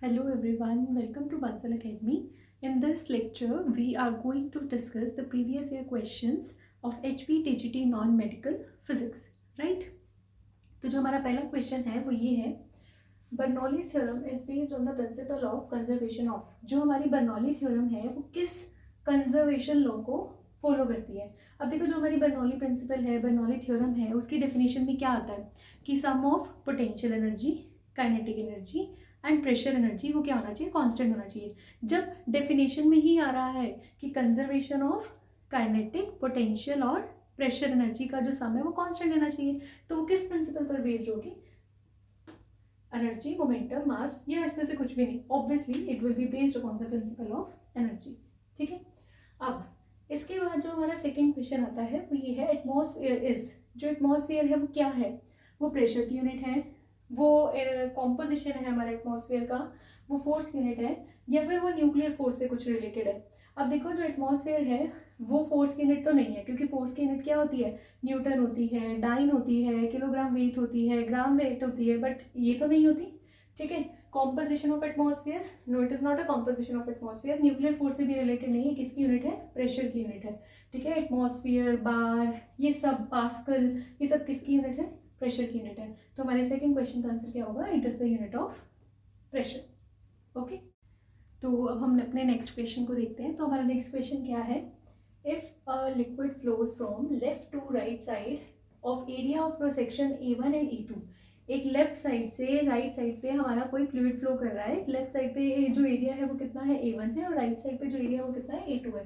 Hello everyone, welcome to Bansal Academy. In this lecture, we are going to discuss the previous year questions of HPTGT non-medical physics, right? तो जो हमारा पहला question है वो ये है, Bernoulli theorem is based on the principle of conservation of. जो हमारी बर्नौली थ्योरम है वो किस कंजर्वेशन लॉ को फॉलो करती है। अब देखो, जो हमारी बर्नौली प्रिंसिपल है, बर्नौली थ्योरम है, उसकी डेफिनेशन में क्या आता है कि sum of potential energy, kinetic energy and pressure energy वो क्या होना चाहिए, कांस्टेंट होना चाहिए। जब डेफिनेशन में ही आ रहा है कि कंजर्वेशन ऑफ काइनेटिक, पोटेंशियल और प्रेशर एनर्जी का जो सम है वो कांस्टेंट रहना चाहिए, तो वो किस प्रिंसिपल पर बेस्ड होगी? एनर्जी, मोमेंटम, मास, या इसमें से कुछ भी नहीं। Obviously it will be based upon the principle of energy. ठीक है। अब इसके बाद जो हमारा सेकेंड क्वेश्चन आता है वो ये है, एटमॉस्फेयर इज, जो एटमॉस्फेयर है वो क्या है? वो प्रेशर की यूनिट है, वो कॉम्पोजिशन है हमारे एटमॉस्फेयर का, वो फोर्स की यूनिट है, या फिर वो न्यूक्लियर फोर्स से कुछ रिलेटेड है। अब देखो, जो एटमॉस्फेयर है वो फोर्स की यूनिट तो नहीं है, क्योंकि फोर्स की यूनिट क्या होती है? न्यूटन होती है, डाइन होती है, किलोग्राम वेट होती है, ग्राम वेट होती है, बट ये तो नहीं होती। ठीक है। Composition of atmosphere, no it is not a composition of atmosphere. Nuclear force से भी रिलेटेड नहीं है। किसकी यूनिट है? प्रेशर की यूनिट है। ठीक है। एटमॉस्फेयर, बार, ये सब, पास्कल, ये सब किसकी यूनिट है? प्रेशर की यूनिट है। तो हमारे सेकंड क्वेश्चन का आंसर क्या होगा? It is the unit of pressure. Okay. तो अब हम अपने नेक्स्ट क्वेश्चन को देखते हैं। तो हमारा नेक्स्ट क्वेश्चन क्या है? If a liquid flows from left to right side of area of cross section A1 and A2। एक लेफ्ट साइड से राइट साइड पे हमारा कोई फ्लूइड फ्लो कर रहा है। लेफ्ट साइड पे जो एरिया है वो कितना है? A1 है, और राइट साइड पे जो एरिया है वो कितना है? A2 है।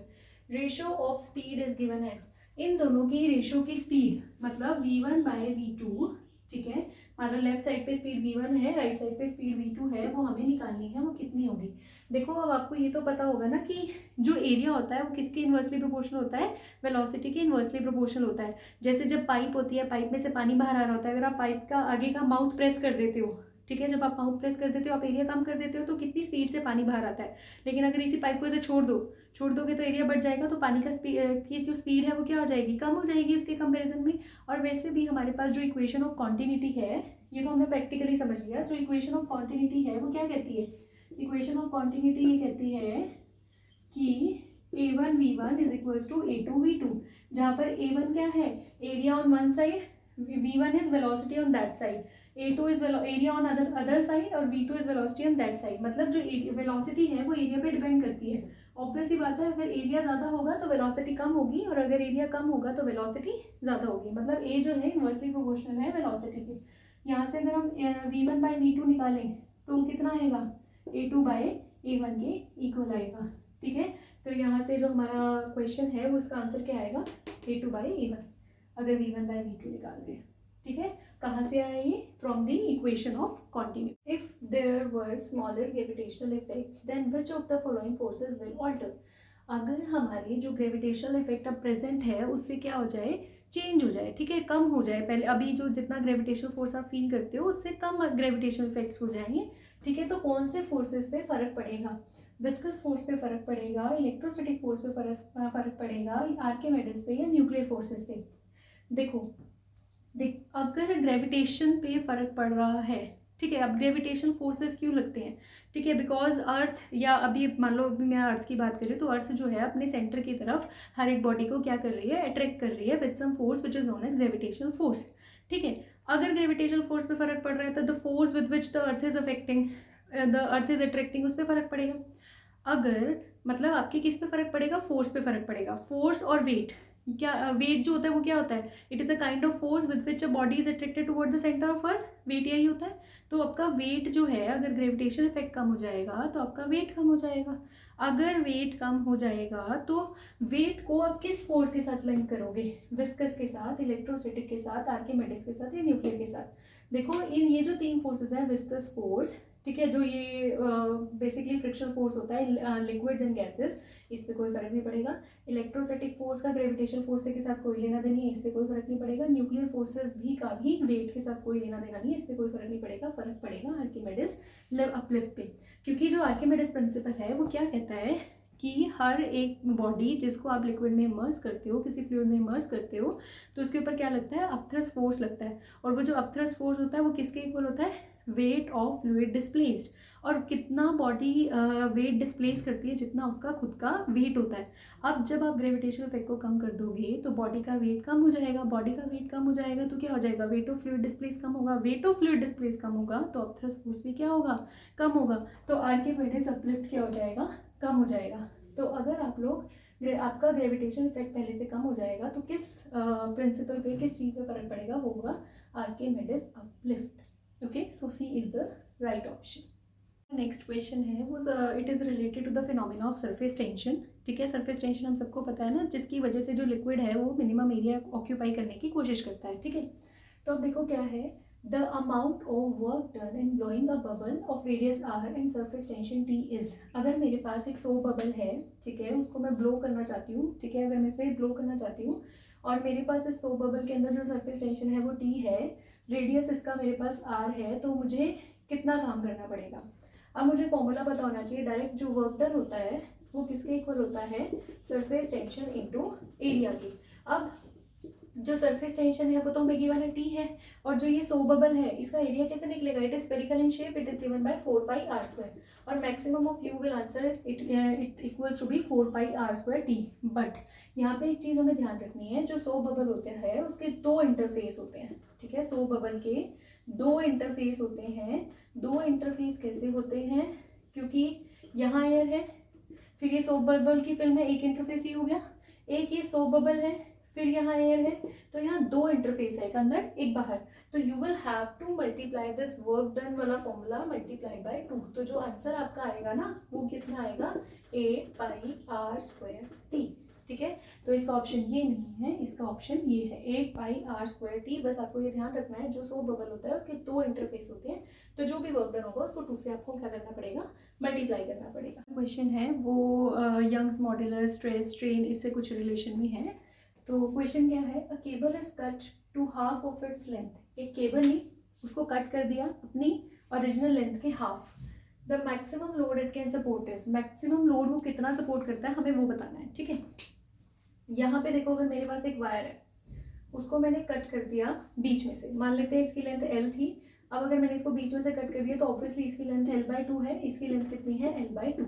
Ratio of speed is given as, इन दोनों की रेशियो की स्पीड मतलब V1/V2। ठीक है। हमारा लेफ्ट साइड पे स्पीड V1 है, राइट साइड पे स्पीड V2 है, वो हमें निकालनी है। वो कितनी होगी? देखो, अब आपको ये तो पता होगा ना कि जो एरिया होता है वो किसके इन्वर्सली प्रोपोर्शनल होता है? वेलोसिटी के इन्वर्सली प्रोपोर्शनल होता है। जैसे जब पाइप होती है, पाइप में से पानी बाहर आ रहा होता है, अगर आप पाइप का आगे का माउथ प्रेस कर देते हो, ठीक है, जब आप माउथ प्रेस कर देते हो, आप एरिया कम कर देते हो, तो कितनी स्पीड से पानी बाहर आता है। लेकिन अगर इसी पाइप को ऐसे छोड़ दोगे तो एरिया बढ़ जाएगा, तो पानी की जो स्पीड है वो क्या हो जाएगी? कम हो जाएगी उसके कंपेरिजन में। और वैसे भी हमारे पास जो इक्वेशन ऑफ कॉन्टिन्यूटी है, ये तो हमने प्रैक्टिकली समझ लिया। जो इक्वेशन ऑफ कॉन्टिन्यूटी है वो क्या कहती है? इक्वेशन ऑफ कॉन्टिन्यूटी ये कहती है कि A1V1 is equals to A2V2, जहाँ पर A1 क्या है? Area on one side, V1 is velocity on that side, A2 is area on other side, और V2 is velocity on that side. मतलब जो वेलोसिटी है वो एरिया पे डिपेंड करती है। ऑब्वियस सी बात है, अगर एरिया ज़्यादा होगा तो वेलोसिटी कम होगी, और अगर एरिया कम होगा तो वेलोसिटी ज़्यादा होगी। मतलब ए जो है इन्वर्सली प्रोपोर्शनल है वेलोसिटी के। यहाँ से अगर हम V1/V2 निकालें तो कितना आएगा? A2/A1 के इक्वल आएगा। ठीक है। तो यहाँ से जो हमारा क्वेश्चन है वो उसका आंसर क्या आएगा? A2/A1, अगर V1/V2 निकाल रहे हैं। ठीक है। कहाँ से आया ये? From the equation of continuity. If there were smaller gravitational effects then which of the following forces will alter. अगर हमारी जो ग्रेविटेशनल इफेक्ट अब प्रेजेंट है उससे क्या हो जाए? चेंज हो जाए। ठीक है, कम हो जाए। पहले अभी जो जितना ग्रेविटेशनल फोर्स आप फील करते हो उससे कम ग्रेविटेशनल इफेक्ट्स हो जाएंगे। ठीक है। तो कौन से फोर्सेस पे फर्क पड़ेगा? विस्कस फोर्स पे फर्क पड़ेगा, इलेक्ट्रोस्टैटिक फोर्स पे फर्क पड़ेगा, आर्किमिडीज पे, या न्यूक्लियर फोर्सेस पे? देखो, अगर ग्रेविटेशन पे फर्क पड़ रहा है, ठीक है, अब ग्रेविटेशन फोर्सेस क्यों लगते हैं? ठीक है, बिकॉज अर्थ, या अभी मान लो अभी मैं अर्थ की बात कर रही हूँ, तो अर्थ जो है अपने सेंटर की तरफ हर एक बॉडी को क्या कर रही है? अट्रैक्ट कर रही है with some force which is known as gravitational force. ठीक है। अगर ग्रेविटेशनल फोर्स पे फर्क पड़ रहा है तो the force with which the earth is affecting, the earth is attracting, उस पर फर्क पड़ेगा। अगर मतलब आपके किस पे फर्क पड़ेगा? फोर्स पे फर्क पड़ेगा। फोर्स और वेट, क्या वेट जो होता है वो क्या होता है? It is a kind of force with which a body is attracted toward the centre of earth. Weight यही होता है। तो आपका वेट जो है, अगर ग्रेविटेशन इफेक्ट कम हो जाएगा तो आपका वेट कम हो जाएगा। अगर वेट कम हो जाएगा तो वेट को आप किस फोर्स के साथ लिंक करोगे? विस्कस के साथ, इलेक्ट्रोस्टैटिक के साथ, आर्किमिडीज के साथ, या न्यूक्लियर के साथ? देखो, इन ये जो तीन फोर्सेस हैं, विस्कस फोर्स, ठीक है, जो ये बेसिकली फ्रिक्शन फोर्स होता है लिक्विड्स एंड गैसेस, इस पर कोई फर्क नहीं पड़ेगा। इलेक्ट्रोस्टैटिक फोर्स का ग्रेविटेशन फोर्स के साथ कोई लेना देना नहीं है, इस पर कोई फर्क नहीं पड़ेगा। न्यूक्लियर फोर्सेस भी का भी वेट के साथ कोई लेना देना नहीं है, इस पर कोई फर्क नहीं पड़ेगा। फर्क पड़ेगा आर्किमिडीज अपलिफ्ट पे, क्योंकि जो आर्किमिडीज प्रिंसिपल है वो क्या कहता है कि हर एक बॉडी जिसको आप लिक्विड में इमर्स करते हो, किसी फ्लूइड में इमर्स करते हो, तो उसके ऊपर क्या लगता है? अपथ्रस्ट फोर्स लगता है। और वो जो अपथ्रस्ट फोर्स होता है वो किसके इक्वल होता है? वेट ऑफ फ्लूइड डिस्प्लेस्ड, और कितना बॉडी वेट डिस्प्लेस करती है जितना उसका खुद का वेट होता है। अब जब आप ग्रेविटेशनल इफेक्ट को कम कर दोगे तो बॉडी का वेट कम हो जाएगा, बॉडी का वेट कम हो जाएगा तो क्या हो जाएगा, वेट ऑफ फ्लूइड डिस्प्लेस कम होगा, वेट ऑफ फ्लूइड डिस्प्लेस कम होगा तो अब थ्रस्ट फोर्स भी क्या होगा, कम होगा, तो आर्किमिडीज अपलिफ्ट क्या हो जाएगा, कम हो जाएगा। तो अगर आप लोग आपका ग्रेविटेशन इफेक्ट पहले से कम हो जाएगा तो किस प्रिंसिपल पे, किस चीज़ पे फर्क पड़ेगा, वो होगा Archimedes uplift. Okay, so C is the right option. Next question है वो it is related to the phenomena of surface tension. ठीक है, सरफेस टेंशन हम सबको पता है ना, जिसकी वजह से जो लिक्विड है वो मिनिमम एरिया ऑक्यूपाई करने की कोशिश करता है। ठीक है, तो अब देखो क्या है, the amount of work done in blowing a bubble of radius r and surface tension t is. अगर मेरे पास एक सो बबल है, ठीक है, उसको मैं ब्लो करना चाहती हूँ, ठीक है, अगर मैं इसे ब्लो करना चाहती हूँ और मेरे पास इस सो बबल के अंदर जो सरफेस टेंशन है वो t है, रेडियस इसका मेरे पास r है, तो मुझे कितना काम करना पड़ेगा। अब मुझे फॉर्मूला पता होना चाहिए, डायरेक्ट जो वर्क डन होता है वो किसके इक्वल होता है, सरफेस टेंशन इनटू एरिया के। अब जो सरफेस टेंशन है वो तो हमें गिवन है टी है, और जो ये सो बबल है इसका एरिया कैसे निकलेगा, it is spherical in shape, it is given by 4πr², और maximum of you will answer it equals to be 4πr²t। But यहाँ पे एक चीज़ हमें ध्यान रखनी है, जो सो बबल होते हैं उसके दो इंटरफेस होते हैं। ठीक है, सो बबल के दो इंटरफेस होते हैं। दो इंटरफेस कैसे होते हैं, क्योंकि यहाँ एयर है, फिर ये सो बबल की फिल्म है, एक इंटरफेस ही हो गया, एक ये सो बबल है, फिर यहाँ एयर है, तो यहाँ दो इंटरफेस है, एक अंदर एक बाहर। तो you will have to multiply this work done वाला फॉर्मूला मल्टीप्लाई बाय 2। तो जो आंसर आपका आएगा ना वो कितना आएगा, 8πr²t। ठीक है, तो इसका ऑप्शन ये नहीं है, इसका ऑप्शन ये है 8πr²t। बस आपको ये ध्यान रखना है, जो सो बबल होता है उसके दो इंटरफेस होते हैं, तो जो भी वर्क डन होगा उसको 2 से आपको क्या करना पड़ेगा, मल्टीप्लाई करना पड़ेगा। क्वेश्चन है वो यंग्स मॉड्यूलस, स्ट्रेस, स्ट्रेन, इससे कुछ रिलेशन भी है। तो क्वेश्चन क्या है, a cable is cut to half of its length. एक केबल ने उसको कट कर दिया अपनी ओरिजिनल लेंथ के हाफ। The maximum load it can support is, maximum load वो कितना सपोर्ट करता है हमें वो बताना है। ठीक है, यहाँ पे देखो, अगर मेरे पास एक वायर है उसको मैंने कट कर दिया बीच में से, मान लेते हैं इसकी लेंथ L थी, अब अगर मैंने इसको बीच में से कट कर दिया तो ऑब्वियसली इसकी लेंथ L/2 है, इसकी लेंथ कितनी है, L/2।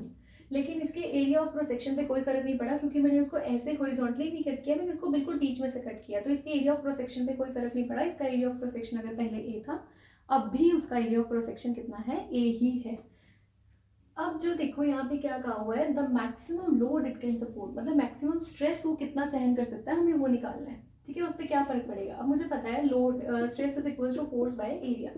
लेकिन इसके एरिया ऑफ क्रॉस सेक्शन पे कोई फर्क नहीं पड़ा, क्योंकि मैंने उसको ऐसे हॉरिजॉन्टली नहीं कट किया, मैंने उसको बिल्कुल बीच में से कट किया, तो इसके एरिया ऑफ क्रॉस सेक्शन पे कोई फर्क नहीं पड़ा। इसका एरिया ऑफ क्रॉस सेक्शन अगर पहले ए था, अब भी उसका एरिया ऑफ क्रॉस सेक्शन कितना है, ए ही है। अब जो देखो यहाँ पे क्या कहा हुआ है, the maximum load it can support, मतलब मैक्सिमम स्ट्रेस वो कितना सहन कर सकता है, हमें वो निकालना है। ठीक है, उस पर क्या फर्क पड़ेगा। अब मुझे पता है load stress is equal to force by area.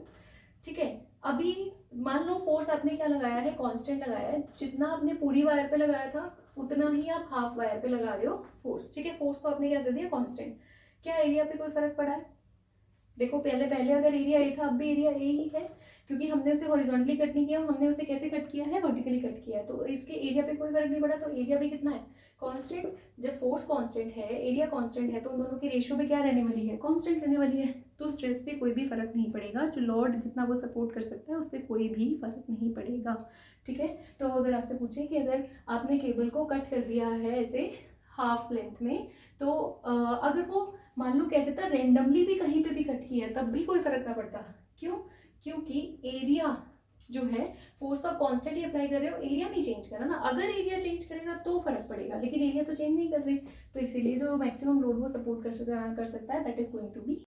ठीक है, अभी मान लो फोर्स आपने क्या लगाया है, कांस्टेंट लगाया है, जितना आपने पूरी वायर पे लगाया था उतना ही आप हाफ वायर पे लगा रहे हो फोर्स। ठीक है, फोर्स तो आपने क्या कर दिया, कांस्टेंट। क्या एरिया पे कोई फर्क पड़ा है, देखो पहले अगर एरिया ए था अब भी एरिया ए ही है, क्योंकि हमने उसे हॉरिजॉन्टली कट नहीं किया, हमने उसे कैसे कट किया है, वर्टिकली कट किया है, तो इसके एरिया पे कोई फर्क नहीं पड़ा, तो एरिया भी कितना है, कांस्टेंट। जब फोर्स कांस्टेंट है, एरिया कांस्टेंट है, तो उन दोनों की रेशियो पे क्या रहने वाली है, कांस्टेंट रहने वाली है, तो स्ट्रेस पे कोई भी फर्क नहीं पड़ेगा, जो लोड जितना वो सपोर्ट कर सकता है उस पर कोई भी फर्क नहीं पड़ेगा। ठीक है, तो अगर आपसे पूछे कि अगर आपने केबल को कट कर दिया है ऐसे हाफ लेंथ में, तो अगर वो मान लो क्या कहता है रेंडमली भी कहीं पे भी कट किया है तब भी कोई फर्क ना पड़ता, क्यों, क्योंकि एरिया जो है फोर्स आप कांस्टेंट ही अप्लाई कर रहे हो, एरिया नहीं चेंज करा ना। अगर एरिया चेंज करेगा तो फर्क पड़ेगा, लेकिन एरिया तो चेंज नहीं कर रही, तो इसीलिए जो मैक्सिमम लोड वो सपोर्ट कर सकता है that is going to B